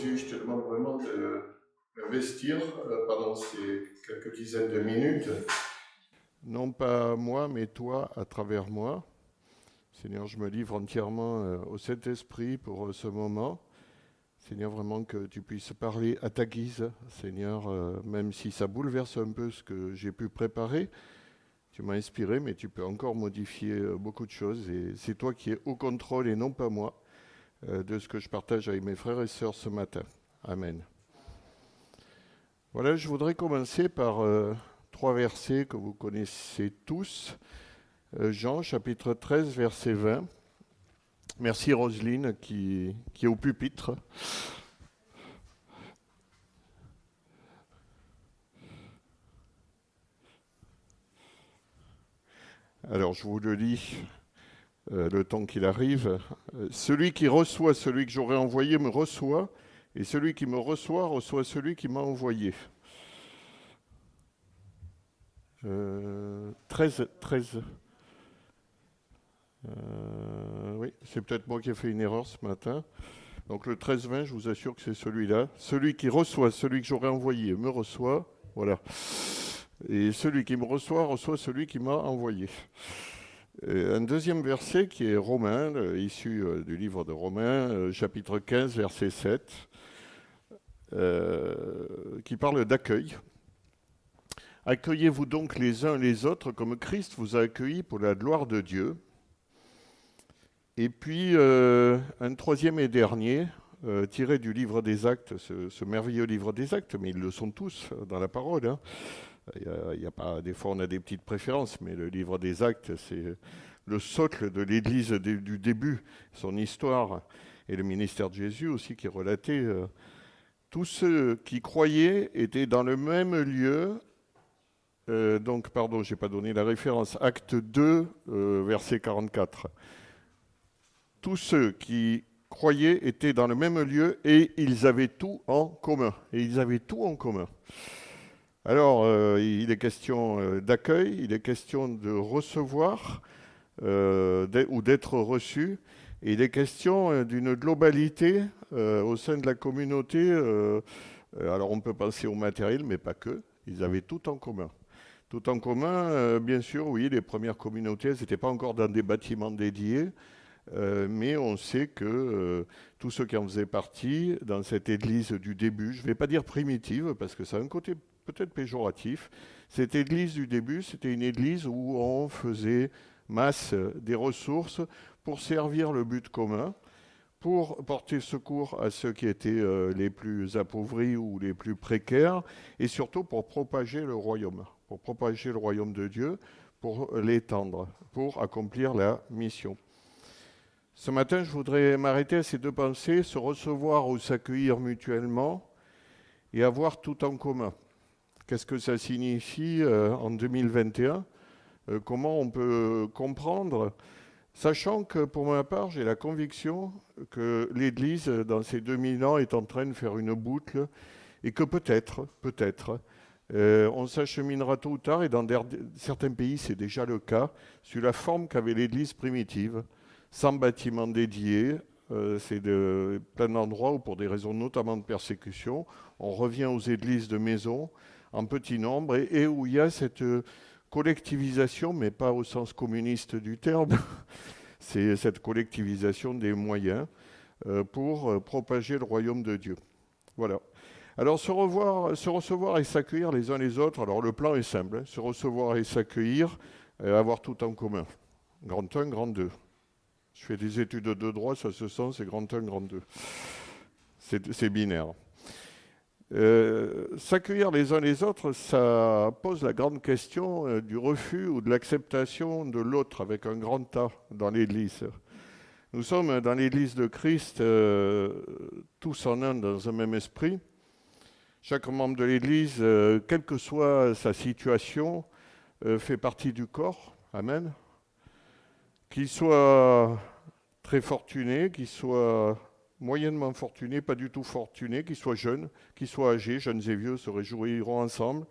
Jésus, je te demande vraiment de m'investir pendant ces quelques dizaines de minutes. Non pas moi, mais toi à travers moi. Seigneur, je me livre entièrement au Saint-Esprit pour ce moment. Seigneur, vraiment que tu puisses parler à ta guise. Seigneur, même si ça bouleverse un peu ce que j'ai pu préparer, tu m'as inspiré, mais tu peux encore modifier beaucoup de choses. Et c'est toi qui es au contrôle et non pas moi de ce que je partage avec mes frères et sœurs ce matin. Amen. Voilà, je voudrais commencer par 3 versets que vous connaissez tous. Jean, chapitre 13, verset 20. Merci Roselyne qui est au pupitre. Alors je vous le lis le temps qu'il arrive. Celui qui reçoit celui que j'aurais envoyé me reçoit, et celui qui me reçoit reçoit celui qui m'a envoyé. 13. Oui, c'est peut-être moi qui ai fait une erreur ce matin. Donc le 13-20, je vous assure que c'est celui-là. Celui qui reçoit celui que j'aurais envoyé me reçoit. Voilà. Et celui qui me reçoit reçoit celui qui m'a envoyé. Un deuxième verset qui est Romains, issu du livre de Romains, chapitre 15, verset 7, qui parle d'accueil. Accueillez-vous donc les uns les autres comme Christ vous a accueillis pour la gloire de Dieu. Et puis un troisième et dernier, tiré du livre des Actes, ce merveilleux livre des Actes, mais ils le sont tous dans la parole. Hein. Il y a pas, des fois on a des petites préférences, mais le livre des Actes, c'est le socle de l'Église du début, son histoire, et le ministère de Jésus aussi qui est relaté. Tous ceux qui croyaient étaient dans le même lieu. Donc, pardon, je n'ai pas donné la référence. Acte 2, verset 44. Tous ceux qui croyaient étaient dans le même lieu et ils avaient tout en commun. Alors, il est question d'accueil, il est question de recevoir ou d'être reçu, et il est question d'une globalité au sein de la communauté. Alors, on peut penser au matériel, mais pas que. Ils avaient tout en commun. Tout en commun, bien sûr, oui, les premières communautés, elles n'étaient pas encore dans des bâtiments dédiés, mais on sait que tous ceux qui en faisaient partie, dans cette église du début, je ne vais pas dire primitive, parce que ça a un côté peut-être péjoratif, cette église du début, c'était une église où on faisait masse des ressources pour servir le but commun, pour porter secours à ceux qui étaient les plus appauvris ou les plus précaires, et surtout pour propager le royaume de Dieu, pour l'étendre, pour accomplir la mission. Ce matin, je voudrais m'arrêter à ces deux pensées, se recevoir ou s'accueillir mutuellement et avoir tout en commun. Qu'est-ce que ça signifie en 2021 ? Comment on peut comprendre ? Sachant que pour ma part, j'ai la conviction que l'Église, dans ces 2000 ans, est en train de faire une boucle et que peut-être, on s'acheminera tôt ou tard, et dans certains pays, c'est déjà le cas, sur la forme qu'avait l'Église primitive, sans bâtiment dédié. C'est plein d'endroits où, pour des raisons notamment de persécution, on revient aux églises de maison en petit nombre et où il y a cette collectivisation, mais pas au sens communiste du terme, c'est cette collectivisation des moyens pour propager le royaume de Dieu. Voilà. Alors se recevoir et s'accueillir les uns les autres, alors le plan est simple, hein, se recevoir et s'accueillir, avoir tout en commun. Grand 1, grand 2. Je fais des études de droit, ça se sent, c'est grand 1, grand 2. C'est binaire. S'accueillir les uns les autres, ça pose la grande question du refus ou de l'acceptation de l'autre avec un grand A dans l'Église. Nous sommes dans l'Église de Christ, tous en un, dans un même esprit. Chaque membre de l'Église, quelle que soit sa situation, fait partie du corps. Amen. Qu'il soit très fortuné, qu'il soit moyennement fortuné, pas du tout fortuné, qu'il soit jeune, qu'il soit âgé, jeunes et vieux se réjouiront ensemble,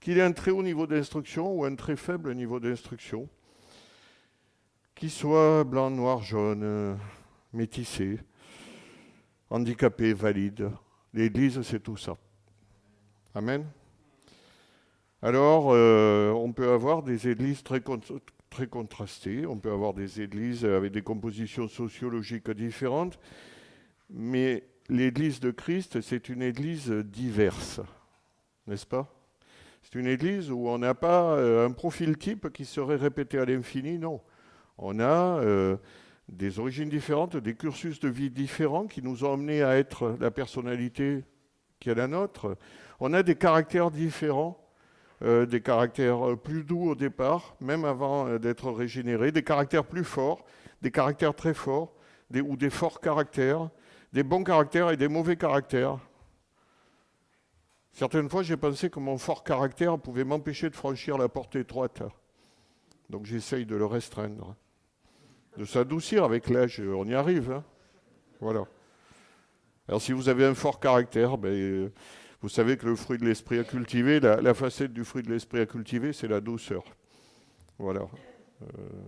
qu'il ait un très haut niveau d'instruction ou un très faible niveau d'instruction, qu'il soit blanc, noir, jaune, métissé, handicapé, valide, L'Église, c'est tout ça. Amen. Alors, on peut avoir des églises très contrastées, on peut avoir des églises avec des compositions sociologiques différentes, mais l'Église de Christ, c'est une Église diverse, n'est-ce pas? C'est une Église où on n'a pas un profil type qui serait répété à l'infini, non. On a des origines différentes, des cursus de vie différents qui nous ont amenés à être la personnalité qui est la nôtre. On a des caractères différents. Des caractères plus doux au départ, même avant d'être régénérés, des caractères plus forts, des caractères très forts, ou des forts caractères, des bons caractères et des mauvais caractères. Certaines fois, j'ai pensé que mon fort caractère pouvait m'empêcher de franchir la porte étroite. Donc j'essaye de le restreindre, de s'adoucir avec l'âge, on y arrive. Hein, voilà. Alors si vous avez un fort caractère, vous savez que le fruit de l'esprit à cultiver, la facette du fruit de l'esprit à cultiver, c'est la douceur. Voilà.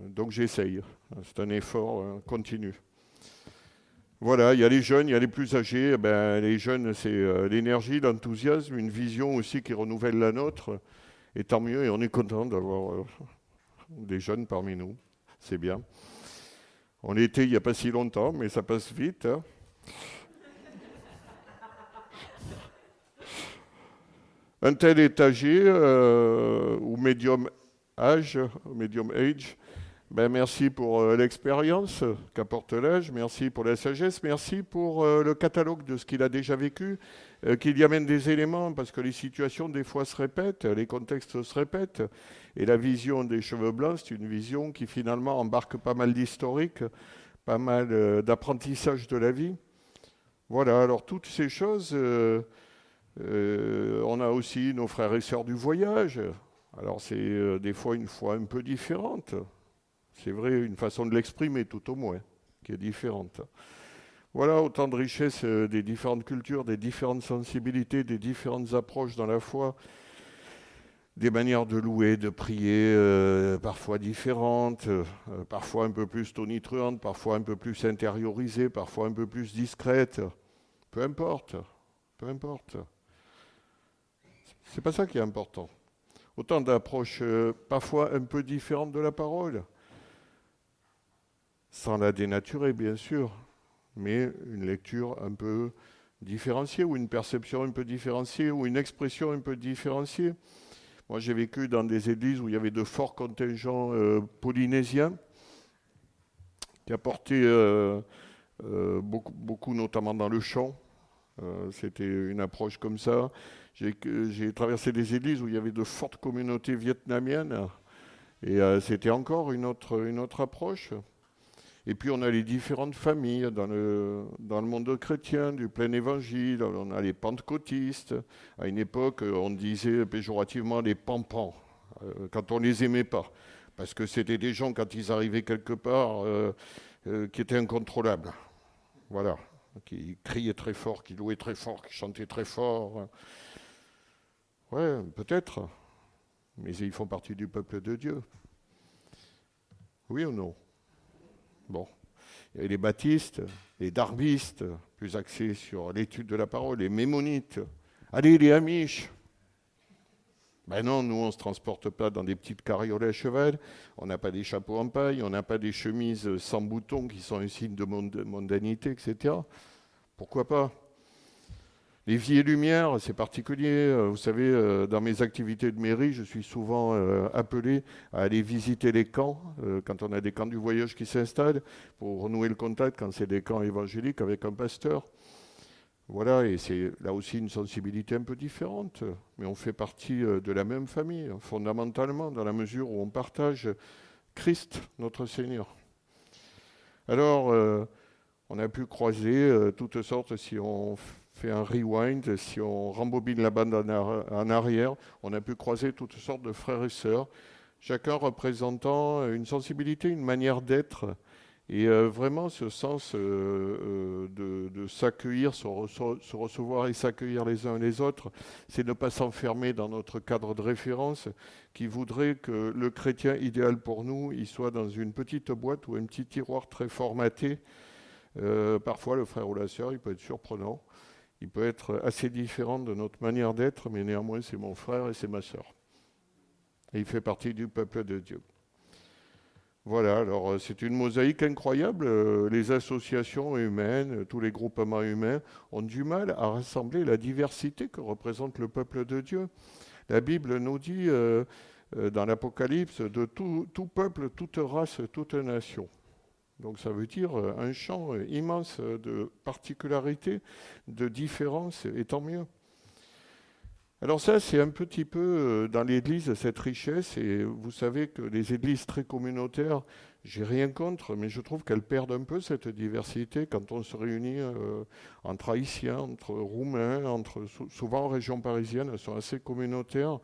Donc j'essaye. C'est un effort continu. Voilà, il y a les jeunes, il y a les plus âgés. Les jeunes, c'est l'énergie, l'enthousiasme, une vision aussi qui renouvelle la nôtre. Et tant mieux, et on est content d'avoir des jeunes parmi nous. C'est bien. On l'était il n'y a pas si longtemps, mais ça passe vite. Hein. Un tel est âgé ou médium âge, merci pour l'expérience qu'apporte l'âge, merci pour la sagesse, merci pour le catalogue de ce qu'il a déjà vécu, qu'il y amène des éléments, parce que les situations des fois se répètent, les contextes se répètent, et la vision des cheveux blancs, c'est une vision qui finalement embarque pas mal d'historique, pas mal d'apprentissage de la vie. Voilà, alors toutes ces choses... on a aussi nos frères et sœurs du voyage. Alors c'est des fois une foi un peu différente. C'est vrai, une façon de l'exprimer tout au moins, qui est différente. Voilà autant de richesses des différentes cultures, des différentes sensibilités, des différentes approches dans la foi, des manières de louer, de prier, parfois différentes, parfois un peu plus tonitruantes, parfois un peu plus intériorisées, parfois un peu plus discrètes. Peu importe, peu importe. C'est pas ça qui est important. Autant d'approches parfois un peu différentes de la parole, sans la dénaturer bien sûr, mais une lecture un peu différenciée, ou une perception un peu différenciée, ou une expression un peu différenciée. Moi j'ai vécu dans des églises où il y avait de forts contingents polynésiens, qui apportaient beaucoup notamment dans le chant. C'était une approche comme ça. J'ai traversé des églises où il y avait de fortes communautés vietnamiennes et c'était encore une autre approche. Et puis on a les différentes familles dans le monde chrétien, du plein évangile. On a les pentecôtistes. À une époque, on disait péjorativement les pampans, quand on les aimait pas. Parce que c'était des gens, quand ils arrivaient quelque part, qui étaient incontrôlables. Voilà. Qui criaient très fort, qui louaient très fort, qui chantaient très fort. Ouais, peut-être, mais ils font partie du peuple de Dieu. Oui ou non? Bon. Il y a les baptistes, les darbistes, plus axés sur l'étude de la parole, les mémonites. Allez, les amish. Ben non, nous, on ne se transporte pas dans des petites carriolets à cheval, on n'a pas des chapeaux en paille, on n'a pas des chemises sans boutons qui sont un signe de mondanité, etc. Pourquoi pas? Les Vies et Lumières, c'est particulier. Vous savez, dans mes activités de mairie, je suis souvent appelé à aller visiter les camps, quand on a des camps du voyage qui s'installent, pour renouer le contact quand c'est des camps évangéliques avec un pasteur. Voilà, et c'est là aussi une sensibilité un peu différente, mais on fait partie de la même famille, fondamentalement, dans la mesure où on partage Christ, notre Seigneur. Alors, on a pu croiser toutes sortes, si on fait un rewind, si on rembobine la bande en arrière, on a pu croiser toutes sortes de frères et sœurs, chacun représentant une sensibilité, une manière d'être, et vraiment ce sens de s'accueillir, se recevoir et s'accueillir les uns les autres, c'est ne pas s'enfermer dans notre cadre de référence qui voudrait que le chrétien idéal pour nous, il soit dans une petite boîte ou un petit tiroir très formaté. Parfois, le frère ou la sœur, il peut être surprenant. Il peut être assez différent de notre manière d'être, mais néanmoins c'est mon frère et c'est ma sœur. Et il fait partie du peuple de Dieu. Voilà, alors c'est une mosaïque incroyable. Les associations humaines, tous les groupements humains ont du mal à rassembler la diversité que représente le peuple de Dieu. La Bible nous dit dans l'Apocalypse de tout peuple, toute race, toute nation. Donc ça veut dire un champ immense de particularités, de différences, et tant mieux. Alors ça, c'est un petit peu dans l'Église, cette richesse, et vous savez que les églises très communautaires, j'ai rien contre, mais je trouve qu'elles perdent un peu cette diversité quand on se réunit entre Haïtiens, entre Roumains, souvent en région parisienne, elles sont assez communautaires.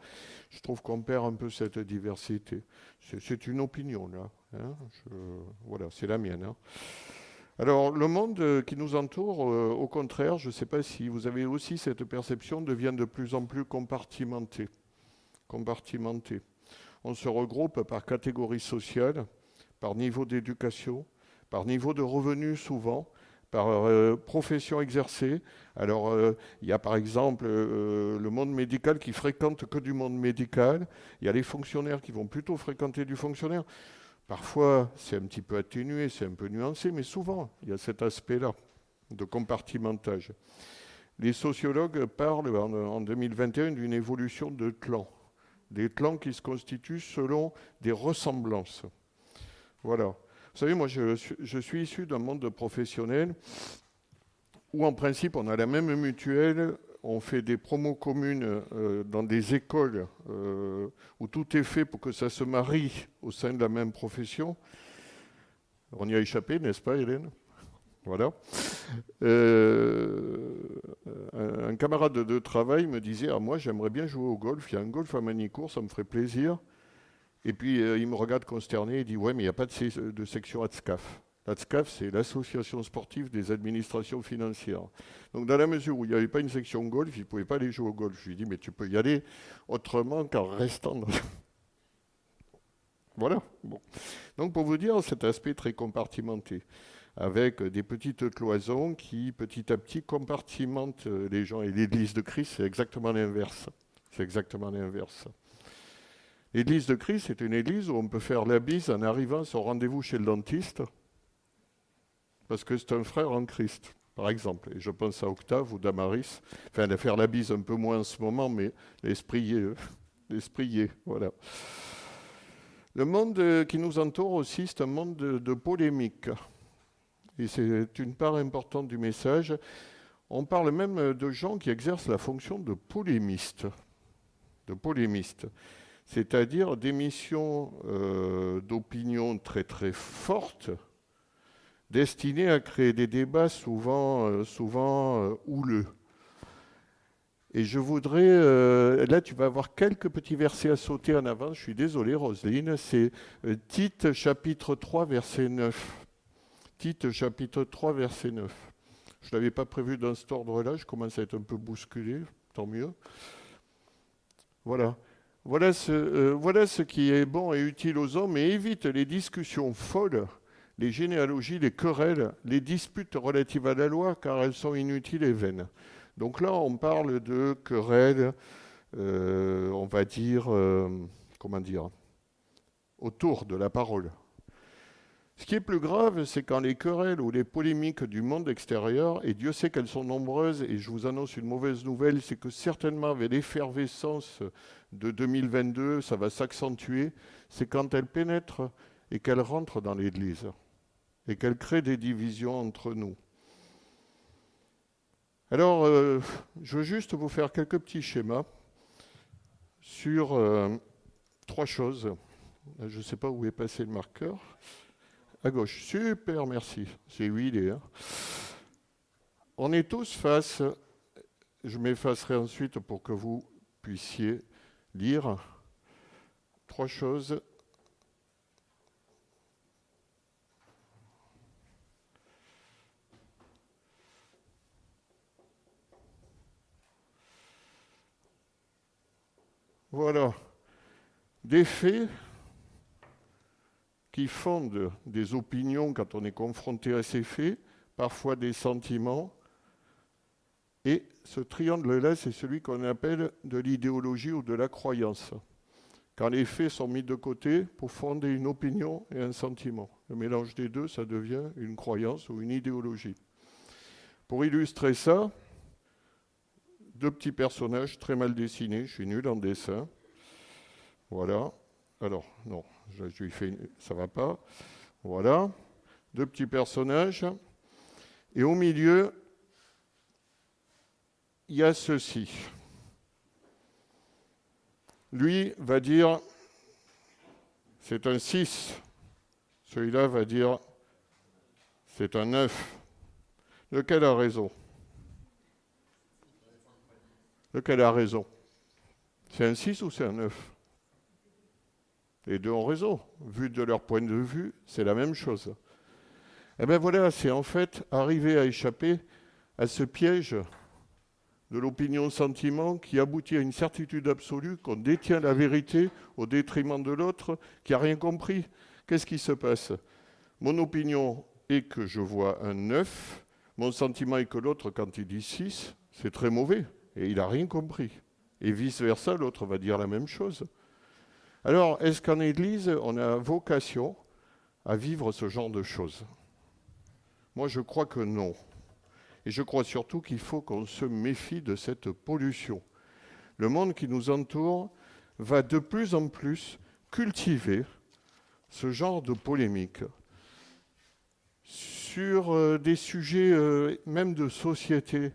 Je trouve qu'on perd un peu cette diversité. C'est une opinion, là. Hein, voilà, c'est la mienne. Hein. Alors, le monde qui nous entoure, au contraire, je ne sais pas si vous avez aussi cette perception, devient de plus en plus compartimenté. Compartimenté. On se regroupe par catégorie sociale, par niveau d'éducation, par niveau de revenus souvent, par profession exercée. Alors, il y a par exemple le monde médical qui fréquente que du monde médical. Il y a les fonctionnaires qui vont plutôt fréquenter du fonctionnaire. Parfois, c'est un petit peu atténué, c'est un peu nuancé, mais souvent, il y a cet aspect-là de compartimentage. Les sociologues parlent en 2021 d'une évolution de clans, des clans qui se constituent selon des ressemblances. Voilà. Vous savez, moi, je suis issu d'un monde professionnel où, en principe, on a la même mutuelle. On fait des promos communes dans des écoles où tout est fait pour que ça se marie au sein de la même profession. On y a échappé, n'est-ce pas, Hélène? Voilà. Un camarade de travail me disait « moi, j'aimerais bien jouer au golf. Il y a un golf à Manicourt, ça me ferait plaisir. » Et puis, il me regarde consterné et dit « ouais, mais il n'y a pas de section ATSCAF. » L'ATSCAF, c'est l'Association sportive des administrations financières. Donc, dans la mesure où il n'y avait pas une section golf, il ne pouvait pas aller jouer au golf. Je lui ai dit, mais tu peux y aller autrement qu'en restant dans... Voilà. Bon. Donc, pour vous dire, cet aspect très compartimenté, avec des petites cloisons qui, petit à petit, compartimentent les gens. Et l'Église de Christ, c'est exactement l'inverse. C'est exactement l'inverse. L'Église de Christ, c'est une église où on peut faire la bise en arrivant à son rendez-vous chez le dentiste, parce que c'est un frère en Christ, par exemple. Et je pense à Octave ou Damaris. Enfin, de faire la bise un peu moins en ce moment, mais l'esprit y est, voilà. Le monde qui nous entoure aussi, c'est un monde de polémique. Et c'est une part importante du message. On parle même de gens qui exercent la fonction de polémistes. C'est-à-dire d'émissions d'opinion très très fortes, destiné à créer des débats souvent houleux. Et je voudrais, là tu vas avoir quelques petits versets à sauter en avant, je suis désolé Roselyne, c'est Tite chapitre 3 verset 9. Tite chapitre 3 verset 9. Je ne l'avais pas prévu dans cet ordre-là, je commence à être un peu bousculé, tant mieux. Voilà. Voilà ce qui est bon et utile aux hommes, et évite les discussions folles, les généalogies, les querelles, les disputes relatives à la loi, car elles sont inutiles et vaines. Donc là, on parle de querelles, on va dire, autour de la parole. Ce qui est plus grave, c'est quand les querelles ou les polémiques du monde extérieur, et Dieu sait qu'elles sont nombreuses, et je vous annonce une mauvaise nouvelle, c'est que certainement avec l'effervescence de 2022, ça va s'accentuer, c'est quand elles pénètrent et qu'elles rentrent dans l'Église, et qu'elles créent des divisions entre nous. Alors, je veux juste vous faire quelques petits schémas sur 3 choses. Je ne sais pas où est passé le marqueur. À gauche. Super, merci. C'est où il est. Hein. On est tous face, je m'effacerai ensuite pour que vous puissiez lire 3 choses. Voilà. Des faits qui fondent des opinions quand on est confronté à ces faits, parfois des sentiments, Et ce triangle-là, c'est celui qu'on appelle de l'idéologie ou de la croyance. Quand les faits sont mis de côté pour fonder une opinion et un sentiment. Le mélange des deux, ça devient une croyance ou une idéologie. Pour illustrer ça, deux petits personnages très mal dessinés. Je suis nul en dessin. Voilà. Alors, non, je lui fais ça va pas. Voilà. Deux petits personnages. Et au milieu, il y a ceci. Lui va dire, c'est un 6. Celui-là va dire, c'est un 9. Lequel a raison? Lequel a raison? C'est un 6 ou c'est un 9? Les deux ont raison. Vu de leur point de vue, c'est la même chose. Eh bien voilà, c'est en fait arriver à échapper à ce piège de l'opinion-sentiment qui aboutit à une certitude absolue qu'on détient la vérité au détriment de l'autre qui n'a rien compris. Qu'est-ce qui se passe? Mon opinion est que je vois un 9, mon sentiment est que l'autre, quand il dit 6, c'est très mauvais, et il n'a rien compris. Et vice-versa, l'autre va dire la même chose. Alors, est-ce qu'en Église, on a vocation à vivre ce genre de choses? Moi, je crois que non. Et je crois surtout qu'il faut qu'on se méfie de cette pollution. Le monde qui nous entoure va de plus en plus cultiver ce genre de polémique sur des sujets même de société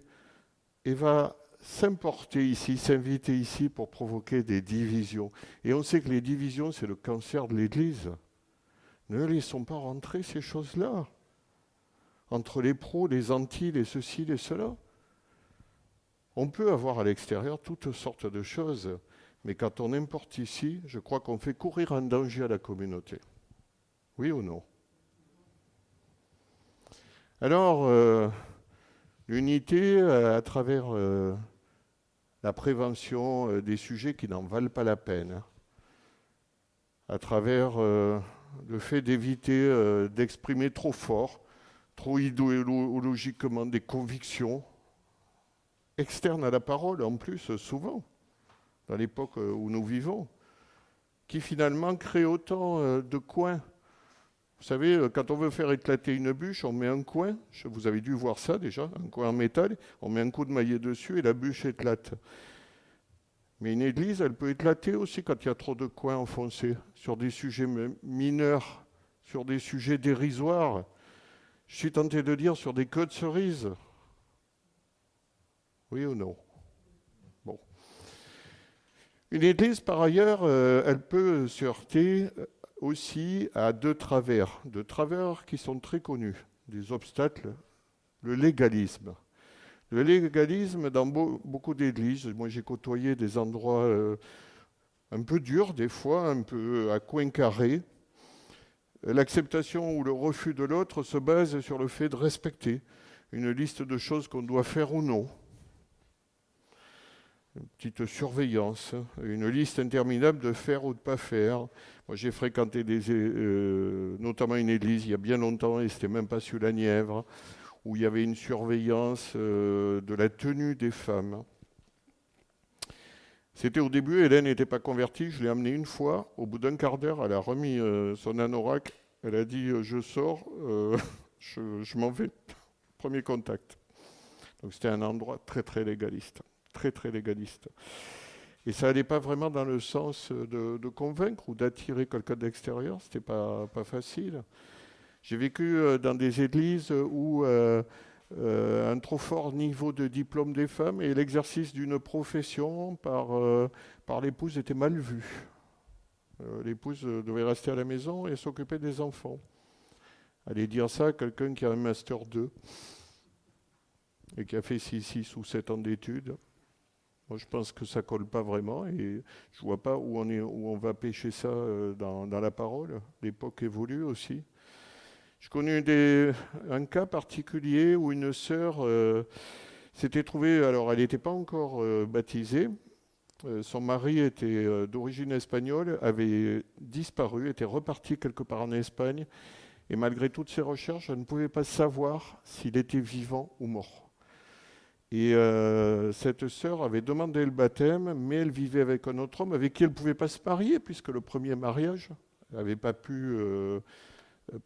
et va s'importer ici, s'inviter ici pour provoquer des divisions. Et on sait que les divisions, c'est le cancer de l'Église. Ne laissons pas rentrer ces choses-là. Entre les pros, les antis, les ceci, les cela. On peut avoir à l'extérieur toutes sortes de choses, mais quand on importe ici, je crois qu'on fait courir un danger à la communauté. Oui ou non? Alors, l'unité à travers la prévention des sujets qui n'en valent pas la peine, à travers le fait d'éviter d'exprimer trop fort, trop idéologiquement des convictions externes à la parole, en plus, souvent, dans l'époque où nous vivons, qui finalement créent autant de coins. Vous savez, quand on veut faire éclater une bûche, on met un coin, vous avez dû voir ça déjà, un coin en métal, on met un coup de maillet dessus et la bûche éclate. Mais une église, elle peut éclater aussi quand il y a trop de coins enfoncés, sur des sujets mineurs, sur des sujets dérisoires. Je suis tenté de dire sur des queues de cerises. Oui ou non? Bon. Une église, par ailleurs, elle peut se heurter aussi à deux travers qui sont très connus, des obstacles, le légalisme. Le légalisme dans beaucoup d'églises, moi j'ai côtoyé des endroits un peu durs des fois, un peu à coin carré. L'acceptation ou le refus de l'autre se base sur le fait de respecter une liste de choses qu'on doit faire ou non. Une petite surveillance, une liste interminable de faire ou de pas faire. Moi, j'ai fréquenté notamment une église il y a bien longtemps, et c'était même pas sur la Nièvre, où il y avait une surveillance de la tenue des femmes. C'était au début, Hélène n'était pas convertie, je l'ai amenée une fois, au bout d'un quart d'heure, elle a remis son anorak, elle a dit « je sors, je m'en vais ». Premier contact. Donc c'était un endroit très très légaliste. Très très légaliste. Et ça n'allait pas vraiment dans le sens de convaincre ou d'attirer quelqu'un d'extérieur, c'était pas facile. J'ai vécu dans des églises où un trop fort niveau de diplôme des femmes et l'exercice d'une profession par l'épouse était mal vu. L'épouse devait rester à la maison et s'occuper des enfants. Allez dire ça à quelqu'un qui a un master 2 et qui a fait 6 ou 7 ans d'études. Moi, je pense que ça ne colle pas vraiment et je ne vois pas où on va pêcher ça dans la parole. L'époque évolue aussi. Je connais un cas particulier où une sœur s'était trouvée, alors elle n'était pas encore baptisée, son mari était d'origine espagnole, avait disparu, était reparti quelque part en Espagne et malgré toutes ses recherches, elle ne pouvait pas savoir s'il était vivant ou mort. Et cette sœur avait demandé le baptême, mais elle vivait avec un autre homme avec qui elle ne pouvait pas se marier, puisque le premier mariage n'avait pas pu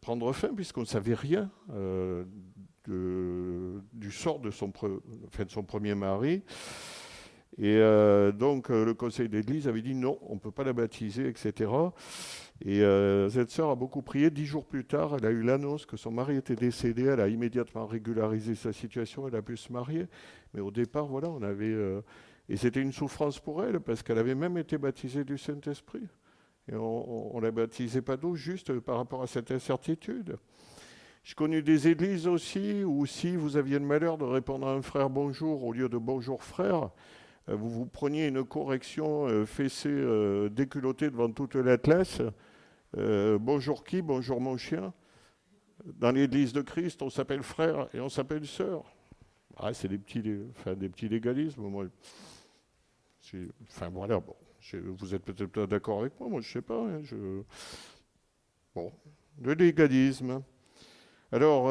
prendre fin, puisqu'on ne savait rien du sort de de son premier mari. Et donc le conseil d'église avait dit non, on ne peut pas la baptiser, etc. Et cette sœur a beaucoup prié. 10 jours plus tard, elle a eu l'annonce que son mari était décédé. Elle a immédiatement régularisé sa situation. Elle a pu se marier. Mais au départ, voilà, on avait... et c'était une souffrance pour elle, parce qu'elle avait même été baptisée du Saint-Esprit. Et on ne la baptisait pas d'eau, juste par rapport à cette incertitude. J'ai connu des églises aussi où si vous aviez le malheur de répondre à un frère bonjour au lieu de bonjour frère, vous vous preniez une correction fessée, déculottée devant toute l'Atlas. Bonjour qui? Bonjour mon chien. Dans l'église de Christ, on s'appelle frère et on s'appelle sœur. Ah, c'est des petits légalismes. Moi, voilà, bon. Vous êtes peut-être pas d'accord avec moi, je ne sais pas. Hein, Bon, le légalisme. Alors,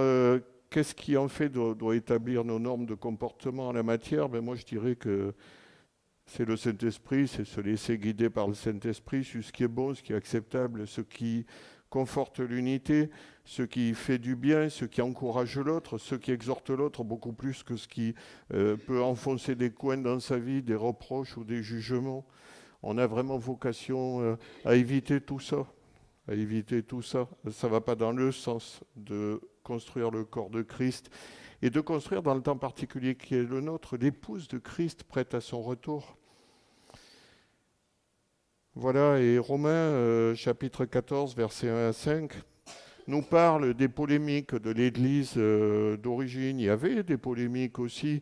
qu'est-ce qui en fait doit établir nos normes de comportement en la matière? Moi, je dirais que c'est le Saint-Esprit, c'est se laisser guider par le Saint-Esprit sur ce qui est bon, ce qui est acceptable, ce qui conforte l'unité, ce qui fait du bien, ce qui encourage l'autre, ce qui exhorte l'autre beaucoup plus que ce qui peut enfoncer des coins dans sa vie, des reproches ou des jugements. On a vraiment vocation à éviter tout ça. Ça ne va pas dans le sens de construire le corps de Christ et de construire dans le temps particulier qui est le nôtre, l'épouse de Christ prête à son retour. Voilà, et Romains chapitre 14, versets 1 à 5, nous parle des polémiques de l'Église d'origine. Il y avait des polémiques aussi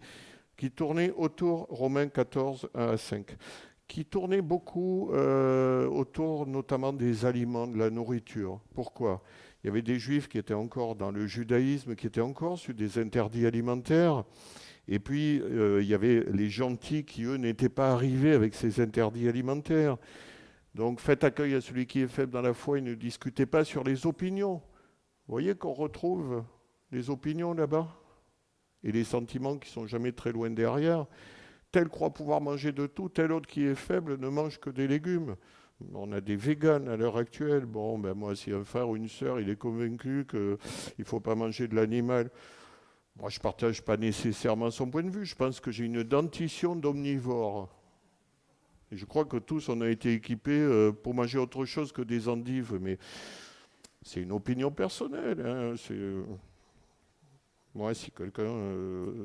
qui tournaient autour, Romains 14, 1 à 5, qui tournaient beaucoup autour notamment des aliments, de la nourriture. Pourquoi ? Il y avait des juifs qui étaient encore dans le judaïsme, qui étaient encore sur des interdits alimentaires. Et puis, il y avait les gentils qui, eux, n'étaient pas arrivés avec ces interdits alimentaires. Donc, faites accueil à celui qui est faible dans la foi et ne discutez pas sur les opinions. Vous voyez qu'on retrouve les opinions là-bas et les sentiments qui ne sont jamais très loin derrière. Tel croit pouvoir manger de tout, tel autre qui est faible ne mange que des légumes. On a des véganes à l'heure actuelle. Bon, moi, si un frère ou une sœur, il est convaincu qu'il ne faut pas manger de l'animal, moi, je ne partage pas nécessairement son point de vue. Je pense que j'ai une dentition d'omnivore. Et je crois que tous, on a été équipés pour manger autre chose que des endives. Mais c'est une opinion personnelle. Hein. Moi, si quelqu'un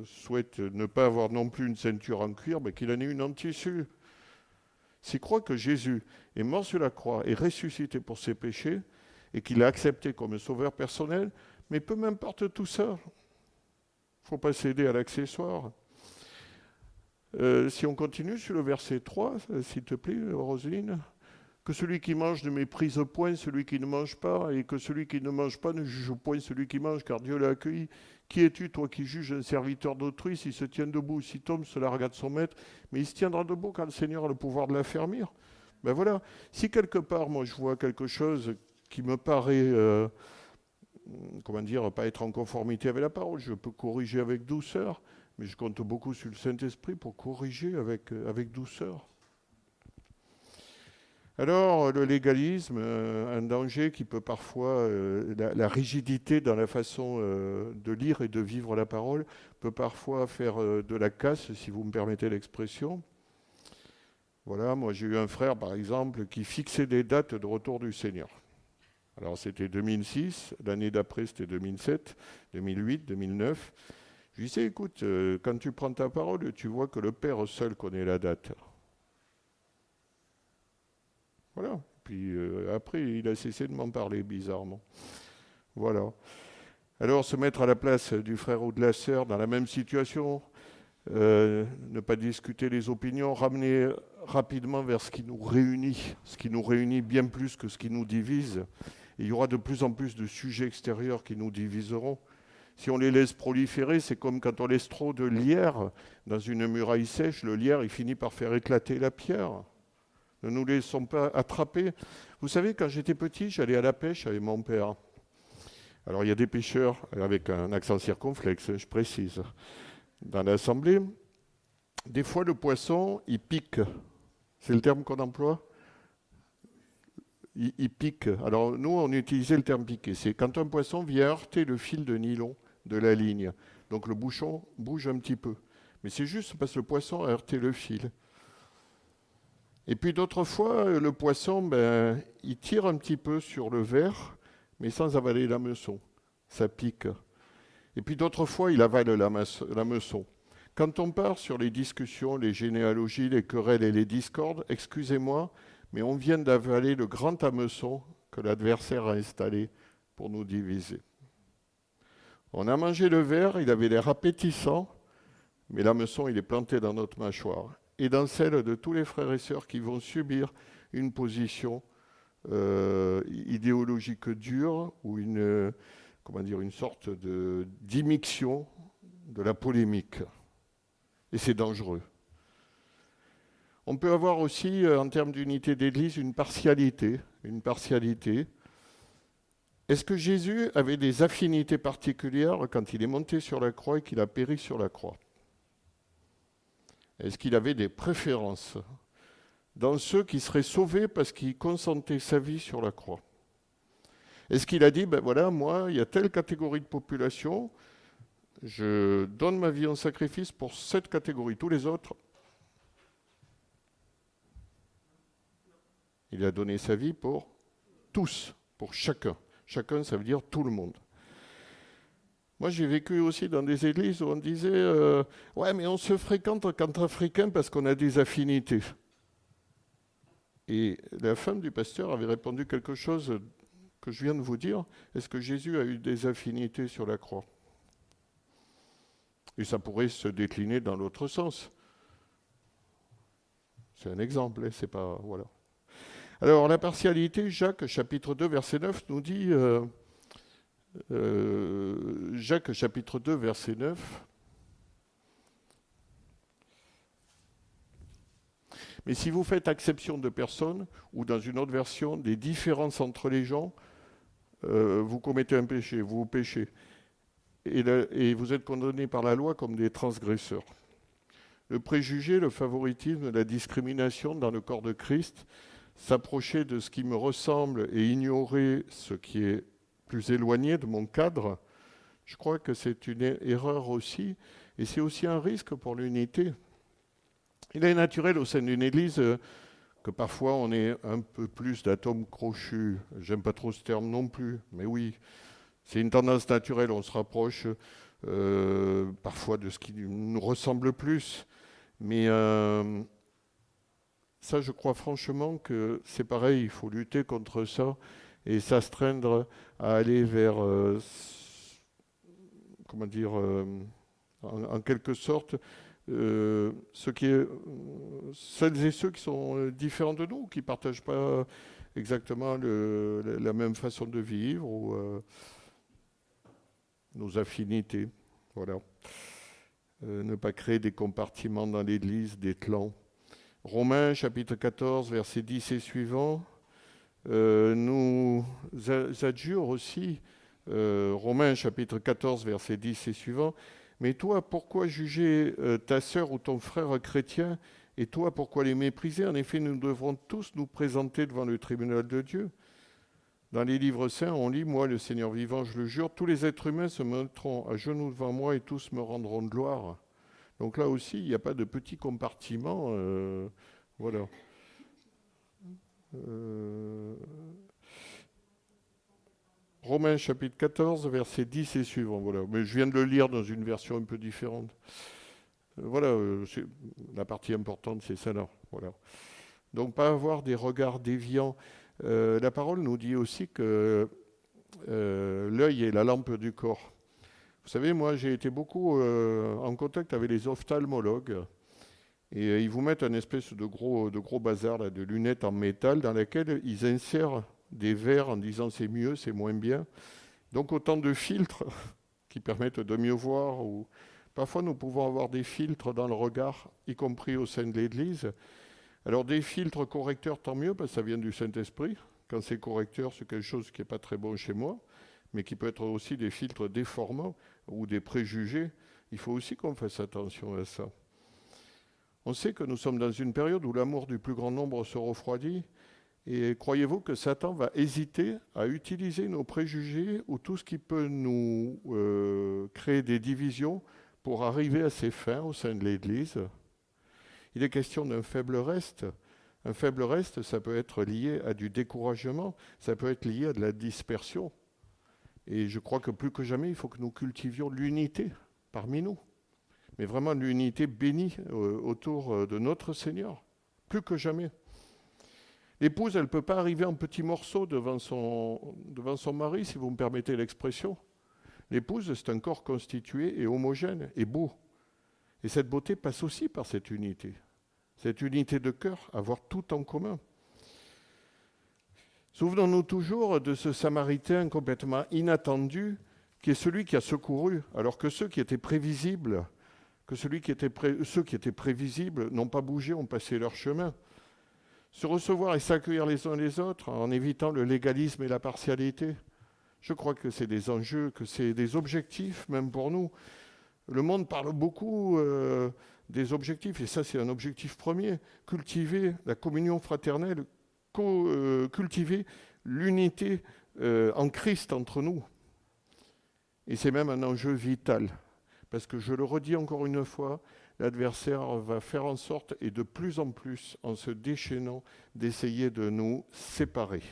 souhaite ne pas avoir non plus une ceinture en cuir, qu'il en ait une en tissu. S'il croit que Jésus est mort sur la croix et ressuscité pour ses péchés, et qu'il l'a accepté comme sauveur personnel, mais peu m'importe tout ça. Il ne faut pas céder à l'accessoire. Si on continue sur le verset 3, s'il te plaît, Roselyne, que celui qui mange ne méprise point celui qui ne mange pas, et que celui qui ne mange pas ne juge point celui qui mange, car Dieu l'a accueilli. Qui es-tu, toi, qui juges un serviteur d'autrui? S'il se tient debout, s'il tombe, cela regarde son maître, mais il se tiendra debout quand le Seigneur a le pouvoir de l'affermir. Voilà. Si quelque part, moi, je vois quelque chose qui me paraît, pas être en conformité avec la parole, je peux corriger avec douceur, mais je compte beaucoup sur le Saint-Esprit pour corriger avec douceur. Alors, le légalisme, un danger qui peut parfois, la rigidité dans la façon de lire et de vivre la parole, peut parfois faire de la casse, si vous me permettez l'expression. Voilà, moi j'ai eu un frère, par exemple, qui fixait des dates de retour du Seigneur. Alors, c'était 2006, l'année d'après, c'était 2007, 2008, 2009. Je lui disais, écoute, quand tu prends ta parole, tu vois que le Père seul connaît la date. Voilà. Puis après, il a cessé de m'en parler, bizarrement. Voilà. Alors, se mettre à la place du frère ou de la sœur dans la même situation, ne pas discuter les opinions, ramener rapidement vers ce qui nous réunit bien plus que ce qui nous divise. Et il y aura de plus en plus de sujets extérieurs qui nous diviseront. Si on les laisse proliférer, c'est comme quand on laisse trop de lierre dans une muraille sèche, le lierre, il finit par faire éclater la pierre. Ne nous laissons pas attraper. Vous savez, quand j'étais petit, j'allais à la pêche avec mon père. Alors, il y a des pêcheurs, avec un accent circonflexe, je précise, dans l'assemblée. Des fois, le poisson, il pique. C'est le terme qu'on emploie? Il pique. Alors, nous, on utilisait le terme piquer. C'est quand un poisson vient heurter le fil de nylon de la ligne. Donc, le bouchon bouge un petit peu. Mais c'est juste parce que le poisson a heurté le fil. Et puis, d'autres fois, le poisson, il tire un petit peu sur le verre, mais sans avaler l'hameçon. Ça pique. Et puis, d'autres fois, il avale l'hameçon. Quand on part sur les discussions, les généalogies, les querelles et les discordes, excusez-moi, mais on vient d'avaler le grand hameçon que l'adversaire a installé pour nous diviser. On a mangé le verre, il avait l'air appétissant, mais l'hameçon, il est planté dans notre mâchoire et dans celle de tous les frères et sœurs qui vont subir une position idéologique dure ou une sorte d'immixtion de la polémique. Et c'est dangereux. On peut avoir aussi, en termes d'unité d'Église, une partialité. Est-ce que Jésus avait des affinités particulières quand il est monté sur la croix et qu'il a péri sur la croix? Est-ce qu'il avait des préférences dans ceux qui seraient sauvés parce qu'ils consentaient sa vie sur la croix? Est-ce qu'il a dit, voilà, moi, il y a telle catégorie de population, je donne ma vie en sacrifice pour cette catégorie, tous les autres? Il a donné sa vie pour tous, pour chacun. Chacun, ça veut dire tout le monde. Moi, j'ai vécu aussi dans des églises où on disait ouais, mais on se fréquente qu'entre Africains parce qu'on a des affinités. Et la femme du pasteur avait répondu quelque chose que je viens de vous dire. Est-ce que Jésus a eu des affinités sur la croix? Et ça pourrait se décliner dans l'autre sens. C'est un exemple, c'est pas... Voilà. Alors, la partialité, Jacques, chapitre 2, verset 9, nous dit... Jacques, chapitre 2, verset 9. Mais si vous faites exception de personnes, ou dans une autre version, des différences entre les gens, vous commettez un péché, vous péchez. Et vous êtes condamnés par la loi comme des transgresseurs. Le préjugé, le favoritisme, la discrimination dans le corps de Christ, s'approcher de ce qui me ressemble et ignorer ce qui est plus éloigné de mon cadre, je crois que c'est une erreur aussi, et c'est aussi un risque pour l'unité. Il est naturel au sein d'une église que parfois on ait un peu plus d'atomes crochus. J'aime pas trop ce terme non plus, mais oui, c'est une tendance naturelle, on se rapproche parfois de ce qui nous ressemble plus. Mais ça, je crois franchement que c'est pareil, il faut lutter contre ça et s'astreindre à aller vers, en quelque sorte, celles et ceux qui sont différents de nous, qui ne partagent pas exactement la même façon de vivre ou nos affinités. Voilà. Ne pas créer des compartiments dans l'Église, des clans. Romains, chapitre 14, versets 10 et suivants, nous adjure aussi, Romains, chapitre 14, versets 10 et suivants, « Mais toi, pourquoi juger ta sœur ou ton frère chrétien, et toi, pourquoi les mépriser? En effet, nous devrons tous nous présenter devant le tribunal de Dieu. » Dans les livres saints, on lit, « Moi, le Seigneur vivant, je le jure, tous les êtres humains se mettront à genoux devant moi et tous me rendront de gloire. » Donc là aussi, il n'y a pas de petit compartiment. Voilà. Romains chapitre 14, versets 10 et suivants. Voilà. Mais je viens de le lire dans une version un peu différente. Voilà, la partie importante, c'est ça là. Voilà. Donc pas avoir des regards déviants. La parole nous dit aussi que l'œil est la lampe du corps. Vous savez, moi, j'ai été beaucoup en contact avec les ophtalmologues et ils vous mettent un espèce de gros bazar là, de lunettes en métal dans lesquelles ils insèrent des verres en disant c'est mieux, c'est moins bien. Donc autant de filtres qui permettent de mieux voir. Ou... Parfois, nous pouvons avoir des filtres dans le regard, y compris au sein de l'Église. Alors des filtres correcteurs, tant mieux, parce que ça vient du Saint-Esprit. Quand c'est correcteur, c'est quelque chose qui n'est pas très bon chez moi, mais qui peut être aussi des filtres déformants ou des préjugés. Il faut aussi qu'on fasse attention à ça. On sait que nous sommes dans une période où l'amour du plus grand nombre se refroidit. Et croyez-vous que Satan va hésiter à utiliser nos préjugés ou tout ce qui peut nous créer des divisions pour arriver à ses fins au sein de l'Église? Il est question d'un faible reste. Un faible reste, ça peut être lié à du découragement, ça peut être lié à de la dispersion. Et je crois que plus que jamais, il faut que nous cultivions l'unité parmi nous. Mais vraiment l'unité bénie autour de notre Seigneur. Plus que jamais. L'épouse, elle ne peut pas arriver en petits morceaux devant son mari, si vous me permettez l'expression. L'épouse, c'est un corps constitué et homogène et beau. Et cette beauté passe aussi par cette unité. Cette unité de cœur, avoir tout en commun. Souvenons-nous toujours de ce Samaritain complètement inattendu, qui est celui qui a secouru, alors que ceux qui étaient prévisibles, ceux qui étaient prévisibles n'ont pas bougé, ont passé leur chemin. Se recevoir et s'accueillir les uns les autres en évitant le légalisme et la partialité. Je crois que c'est des enjeux, que c'est des objectifs, même pour nous. Le monde parle beaucoup des objectifs, et ça c'est un objectif premier. Cultiver la communion fraternelle, cultiver l'unité en Christ entre nous. Et c'est même un enjeu vital. Parce que je le redis encore une fois, l'adversaire va faire en sorte, et de plus en plus, en se déchaînant, d'essayer de nous séparer.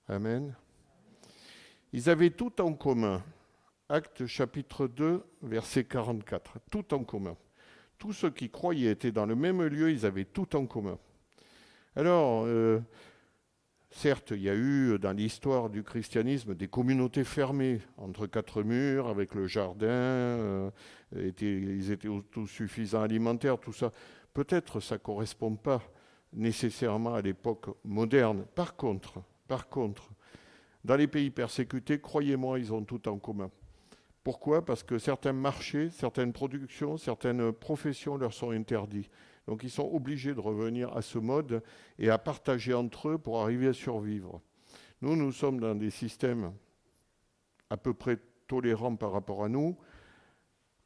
Amen. Ils avaient tout en commun. Actes chapitre 2, verset 44. Tout en commun. Tous ceux qui croyaient étaient dans le même lieu, ils avaient tout en commun. Alors, certes, il y a eu dans l'histoire du christianisme des communautés fermées, entre quatre murs, avec le jardin, ils étaient autosuffisants alimentaires, tout ça. Peut-être ça ne correspond pas nécessairement à l'époque moderne. Par contre, dans les pays persécutés, croyez-moi, ils ont tout en commun. Pourquoi ? Parce que certains marchés, certaines productions, certaines professions leur sont interdits. Donc ils sont obligés de revenir à ce mode et à partager entre eux pour arriver à survivre. Nous sommes dans des systèmes à peu près tolérants par rapport à nous.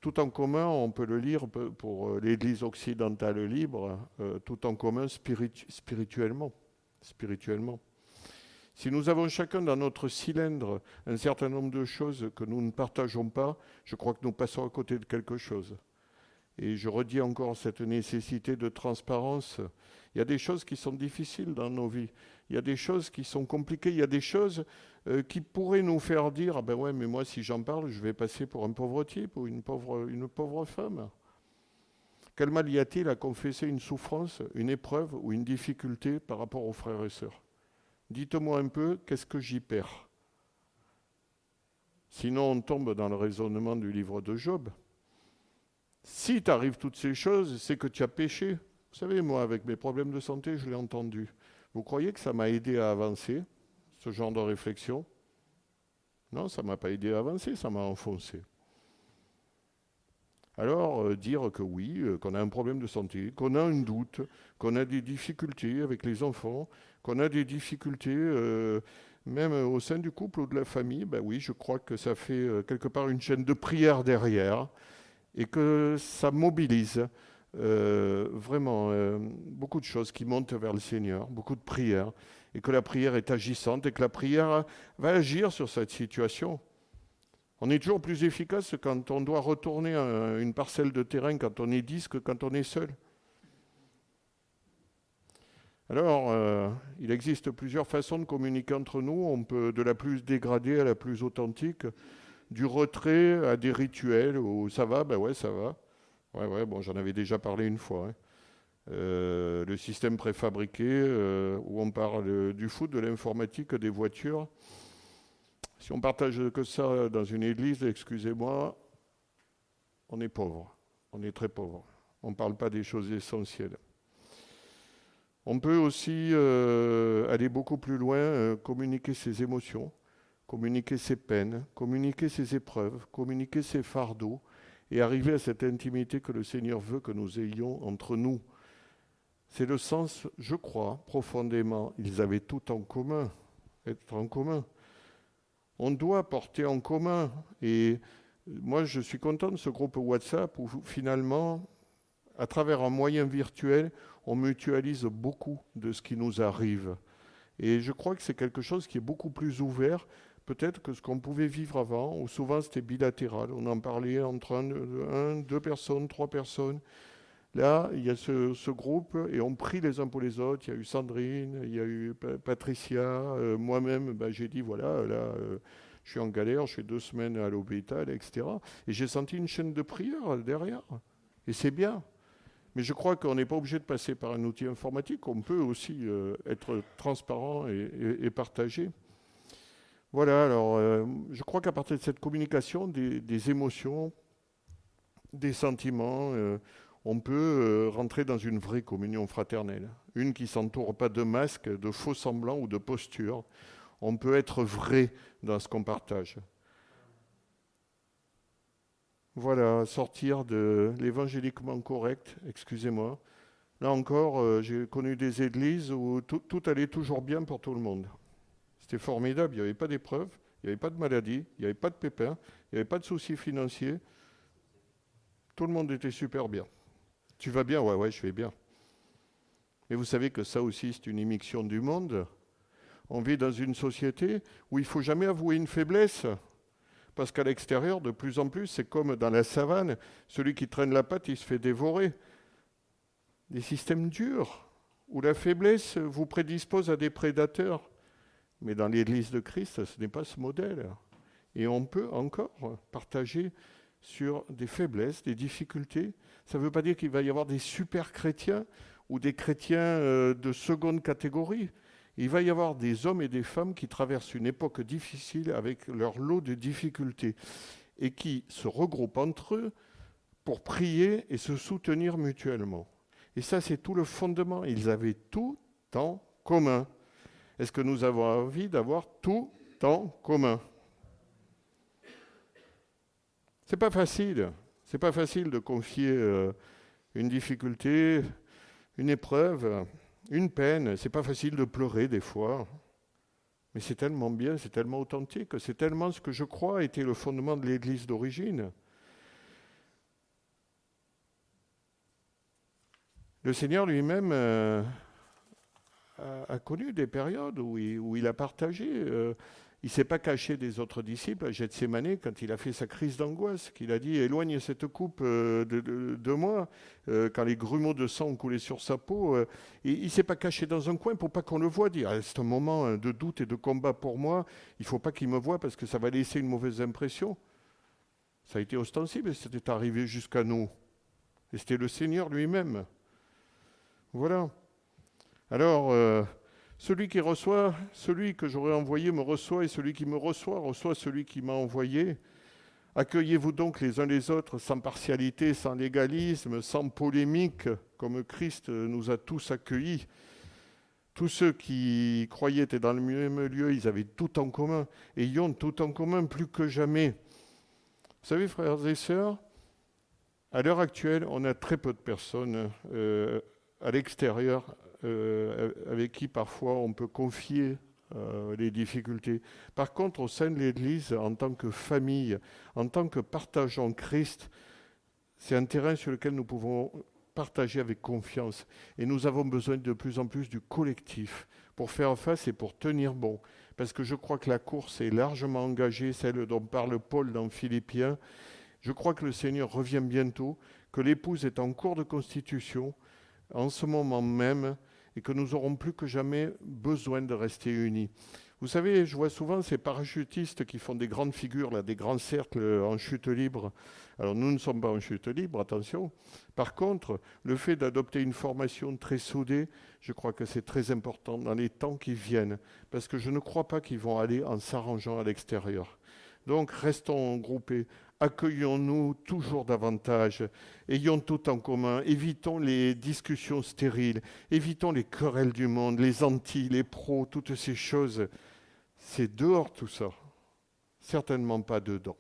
Tout en commun, on peut le lire pour l'Église occidentale libre, tout en commun spirituellement. Si nous avons chacun dans notre cylindre un certain nombre de choses que nous ne partageons pas, je crois que nous passons à côté de quelque chose. Et je redis encore cette nécessité de transparence. Il y a des choses qui sont difficiles dans nos vies. Il y a des choses qui sont compliquées. Il y a des choses qui pourraient nous faire dire « Ah ben ouais, mais moi, si j'en parle, je vais passer pour un pauvre type ou une pauvre femme. » Quel mal y a-t-il à confesser une souffrance, une épreuve ou une difficulté par rapport aux frères et sœurs ? Dites-moi un peu, qu'est-ce que j'y perds ? Sinon, on tombe dans le raisonnement du livre de Job. Si t'arrives toutes ces choses, c'est que tu as péché. Vous savez, moi, avec mes problèmes de santé, je l'ai entendu. Vous croyez que ça m'a aidé à avancer, ce genre de réflexion ? Non, ça ne m'a pas aidé à avancer, ça m'a enfoncé. Alors, dire que oui, qu'on a un problème de santé, qu'on a un doute, qu'on a des difficultés avec les enfants, qu'on a des difficultés même au sein du couple ou de la famille, ben oui, je crois que ça fait quelque part une chaîne de prière derrière et que ça mobilise vraiment beaucoup de choses qui montent vers le Seigneur, beaucoup de prières, et que la prière est agissante et que la prière va agir sur cette situation. On est toujours plus efficace quand on doit retourner une parcelle de terrain quand on est 10 que quand on est seul. Alors, il existe plusieurs façons de communiquer entre nous. On peut de la plus dégradée à la plus authentique, du retrait à des rituels où ça va, ben ouais, ça va. Ouais, bon, j'en avais déjà parlé une fois. Hein. Le système préfabriqué, où on parle du foot, de l'informatique, des voitures. Si on partage que ça dans une église, excusez-moi, on est pauvre, on est très pauvre. On ne parle pas des choses essentielles. On peut aussi aller beaucoup plus loin, communiquer ses émotions, communiquer ses peines, communiquer ses épreuves, communiquer ses fardeaux et arriver à cette intimité que le Seigneur veut que nous ayons entre nous. C'est le sens, je crois, profondément. Ils avaient tout en commun, être en commun. On doit porter en commun et Moi, je suis content de ce groupe WhatsApp où finalement, à travers un moyen virtuel, on mutualise beaucoup de ce qui nous arrive. Et je crois que c'est quelque chose qui est beaucoup plus ouvert, peut-être que ce qu'on pouvait vivre avant, où souvent c'était bilatéral. On en parlait entre deux personnes, trois personnes. Là, il y a ce groupe et on prie les uns pour les autres. Il y a eu Sandrine, il y a eu Patricia, moi-même, ben, j'ai dit voilà, là, je suis en galère, je fais 2 semaines à l'hôpital, etc. Et j'ai senti une chaîne de prière derrière. Et c'est bien. Mais je crois qu'on n'est pas obligé de passer par un outil informatique. On peut aussi être transparent et partager. Voilà, alors je crois qu'à partir de cette communication, des émotions, des sentiments, on peut rentrer dans une vraie communion fraternelle. Une qui ne s'entoure pas de masques, de faux semblants ou de postures. On peut être vrai dans ce qu'on partage. Voilà, sortir de l'évangéliquement correct, excusez-moi. Là encore, j'ai connu des églises où tout allait toujours bien pour tout le monde. C'était formidable, il n'y avait pas d'épreuves, il n'y avait pas de maladie, il n'y avait pas de pépins, il n'y avait pas de soucis financiers. Tout le monde était super bien. Tu vas bien? Ouais, ouais, je vais bien. Mais vous savez que ça aussi, c'est une immixtion du monde. On vit dans une société où il ne faut jamais avouer une faiblesse. Parce qu'à l'extérieur, de plus en plus, c'est comme dans la savane, celui qui traîne la patte, il se fait dévorer. Des systèmes durs, où la faiblesse vous prédispose à des prédateurs. Mais dans l'Église de Christ, ce n'est pas ce modèle. Et on peut encore partager sur des faiblesses, des difficultés. Ça ne veut pas dire qu'il va y avoir des super chrétiens ou des chrétiens de seconde catégorie. Il va y avoir des hommes et des femmes qui traversent une époque difficile avec leur lot de difficultés et qui se regroupent entre eux pour prier et se soutenir mutuellement. Et ça, c'est tout le fondement. Ils avaient tout en commun. Est-ce que nous avons envie d'avoir tout en commun? C'est pas facile. C'est pas facile de confier une difficulté, une épreuve, une peine. C'est pas facile de pleurer des fois. Mais c'est tellement bien, c'est tellement authentique, c'est tellement ce que je crois était le fondement de l'Église d'origine. Le Seigneur lui-même a connu des périodes où il a partagé. Il ne s'est pas caché des autres disciples à Gethsémanée quand il a fait sa crise d'angoisse, qu'il a dit « Éloigne cette coupe de moi », quand les grumeaux de sang ont coulé sur sa peau. Il ne s'est pas caché dans un coin pour pas qu'on le voie, dire « C'est un moment de doute et de combat pour moi, il ne faut pas qu'il me voie parce que ça va laisser une mauvaise impression ». Ça a été ostensible et c'était arrivé jusqu'à nous. Et c'était le Seigneur lui-même. Voilà. Alors, celui qui reçoit, celui que j'aurais envoyé me reçoit, et celui qui me reçoit celui qui m'a envoyé. Accueillez-vous donc les uns les autres sans partialité, sans légalisme, sans polémique, comme Christ nous a tous accueillis. Tous ceux qui croyaient être dans le même lieu, ils avaient tout en commun, et ils ont tout en commun plus que jamais. Vous savez, frères et sœurs, à l'heure actuelle, on a très peu de personnes à l'extérieur avec qui parfois on peut confier les difficultés. Par contre, au sein de l'Église, en tant que famille, en tant que partageant Christ, c'est un terrain sur lequel nous pouvons partager avec confiance. Et nous avons besoin de plus en plus du collectif pour faire face et pour tenir bon. Parce que je crois que la course est largement engagée, celle dont parle Paul dans Philippiens. Je crois que le Seigneur revient bientôt, que l'épouse est en cours de constitution, en ce moment même, et que nous aurons plus que jamais besoin de rester unis. Vous savez, je vois souvent ces parachutistes qui font des grandes figures, là, des grands cercles en chute libre. Alors nous ne sommes pas en chute libre, attention. Par contre, le fait d'adopter une formation très soudée, je crois que c'est très important dans les temps qui viennent, parce que je ne crois pas qu'ils vont aller en s'arrangeant à l'extérieur. Donc restons groupés, accueillons-nous toujours davantage, ayons tout en commun, évitons les discussions stériles, évitons les querelles du monde, les anti, les pros, toutes ces choses. C'est dehors tout ça, certainement pas dedans.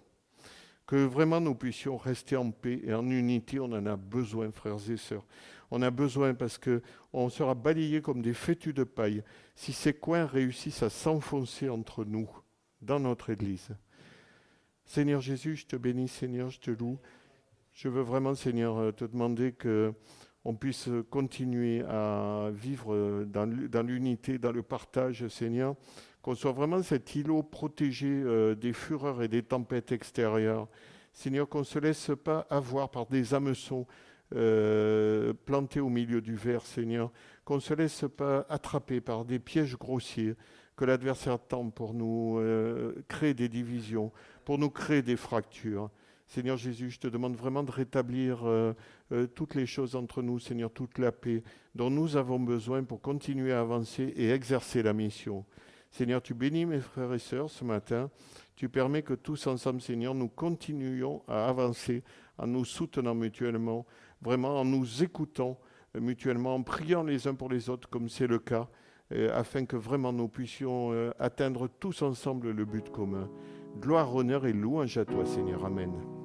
Que vraiment nous puissions rester en paix et en unité, on en a besoin, frères et sœurs. On a besoin parce qu'on sera balayés comme des fétus de paille si ces coins réussissent à s'enfoncer entre nous, dans notre Église. Seigneur Jésus, je te bénis, Seigneur, je te loue. Je veux vraiment, Seigneur, te demander que on puisse continuer à vivre dans l'unité, dans le partage, Seigneur, qu'on soit vraiment cet îlot protégé des fureurs et des tempêtes extérieures. Seigneur, qu'on ne se laisse pas avoir par des hameçons plantés au milieu du verre, Seigneur, qu'on ne se laisse pas attraper par des pièges grossiers que l'adversaire tend pour nous créer des divisions, pour nous créer des fractures. Seigneur Jésus, je te demande vraiment de rétablir toutes les choses entre nous, Seigneur, toute la paix dont nous avons besoin pour continuer à avancer et exercer la mission. Seigneur, tu bénis mes frères et sœurs ce matin. Tu permets que tous ensemble, Seigneur, nous continuions à avancer en nous soutenant mutuellement, vraiment en nous écoutant mutuellement, en priant les uns pour les autres comme c'est le cas, afin que vraiment nous puissions atteindre tous ensemble le but commun. Gloire, honneur et louange à toi, Seigneur. Amen.